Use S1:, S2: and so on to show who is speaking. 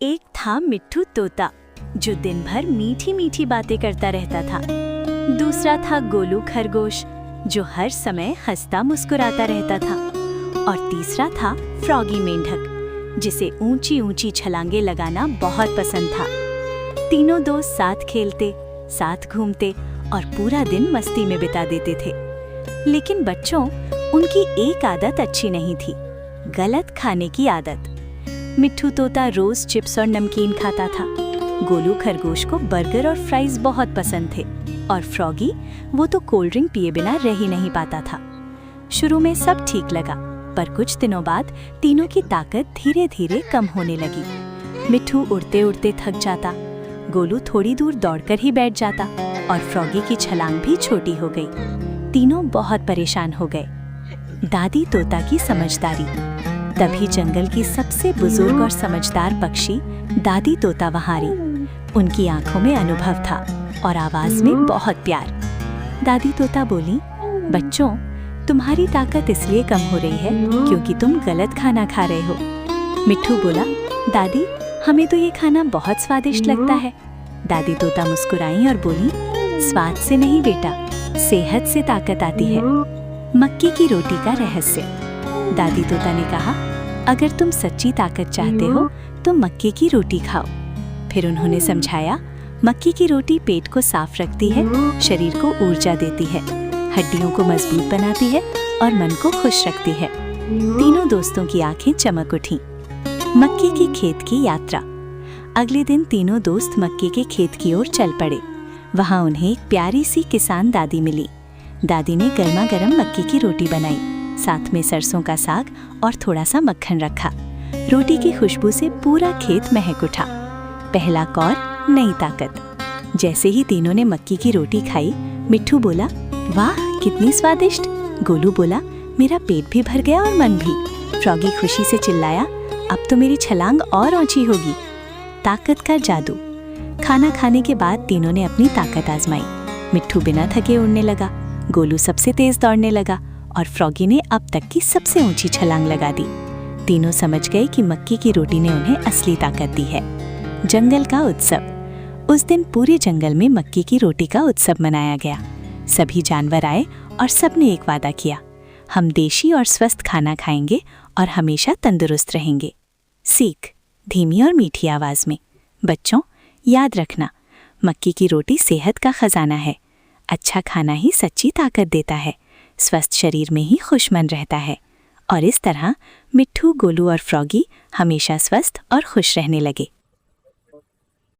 S1: एक था मिट्ठू तोता जो दिन भर मीठी मीठी बातें करता रहता था। दूसरा था गोलू खरगोश जो हर समय हंसता मुस्कुराता रहता था। और तीसरा था फ्रॉगी मेंढक जिसे ऊंची ऊंची छलांगे लगाना बहुत पसंद था। तीनों दोस्त साथ खेलते, साथ घूमते और पूरा दिन मस्ती में बिता देते थे। लेकिन बच्चों, उनकी एक आदत अच्छी नहीं थी, गलत खाने की आदत। मिट्ठू तोता रोज चिप्स और नमकीन खाता था। गोलू खरगोश को बर्गर और फ्राइज बहुत पसंद थे और फ्रॉगी, वो तो कोल्ड ड्रिंक पिए बिना रह ही नहीं पाता था। शुरू में सब ठीक लगा, पर कुछ दिनों बाद तीनों की ताकत धीरे धीरे कम होने लगी। मिट्ठू उड़ते उड़ते थक जाता, गोलू थोड़ी दूर दौड़कर ही बैठ जाता और फ्रॉगी की छलांग भी छोटी हो गई। तीनों बहुत परेशान हो गए। दादी तोता की समझदारी। तभी जंगल की सबसे बुजुर्ग और समझदार पक्षी दादी तोता वहां आई। उनकी आंखों में अनुभव था और आवाज में बहुत प्यार। दादी तोता बोली, बच्चों, तुम्हारी ताकत इसलिए कम हो रही है क्योंकि तुम गलत खाना खा रहे हो। मिट्ठू बोला, दादी, हमें तो ये खाना बहुत स्वादिष्ट लगता है। दादी तोता मुस्कुराई और बोली, स्वाद से नहीं बेटा, सेहत से ताकत आती है। मक्की की रोटी का रहस्य। दादी तोता ने कहा, अगर तुम सच्ची ताकत चाहते हो तो मक्के की रोटी खाओ। फिर उन्होंने समझाया, मक्की की रोटी पेट को साफ रखती है, शरीर को ऊर्जा देती है, हड्डियों को मजबूत बनाती है और मन को खुश रखती है। तीनों दोस्तों की आंखें चमक उठीं। मक्के के खेत की यात्रा। अगले दिन तीनों दोस्त मक्के के खेत की ओर चल पड़े। वहां उन्हें एक प्यारी सी किसान दादी मिली। दादी ने गर्मा गर्म मक्की की रोटी बनाई, साथ में सरसों का साग और थोड़ा सा मक्खन रखा। रोटी की खुशबू से पूरा खेत महक उठा। पहला कौर, नई ताकत। जैसे ही तीनों ने मक्की की रोटी खाई, मिट्ठू बोला, वाह कितनी स्वादिष्ट। गोलू बोला, मेरा पेट भी भर गया और मन भी। फ्रॉगी खुशी से चिल्लाया, अब तो मेरी छलांग और ऊंची होगी। ताकत का जादू। खाना खाने के बाद तीनों ने अपनी ताकत आजमाई। मिट्ठू बिना थके उड़ने लगा, गोलू सबसे तेज दौड़ने लगा और फ्रॉगी ने अब तक की सबसे ऊंची छलांग लगा दी। तीनों समझ गए कि मक्की की रोटी ने उन्हें असली ताकत दी है। जंगल का उत्सव। उस दिन पूरे जंगल में मक्की की रोटी का उत्सव मनाया गया। सभी जानवर आए और सबने एक वादा किया, हम देशी और स्वस्थ खाना खाएंगे और हमेशा तंदुरुस्त रहेंगे। सीख, धीमी और मीठी आवाज में। बच्चों, याद रखना, मक्की की रोटी सेहत का खजाना है। अच्छा खाना ही सच्ची ताकत देता है, स्वस्थ शरीर में ही खुश मन रहता है। और इस तरह मिट्ठू, गोलू और फ्रॉगी हमेशा स्वस्थ और खुश रहने लगे।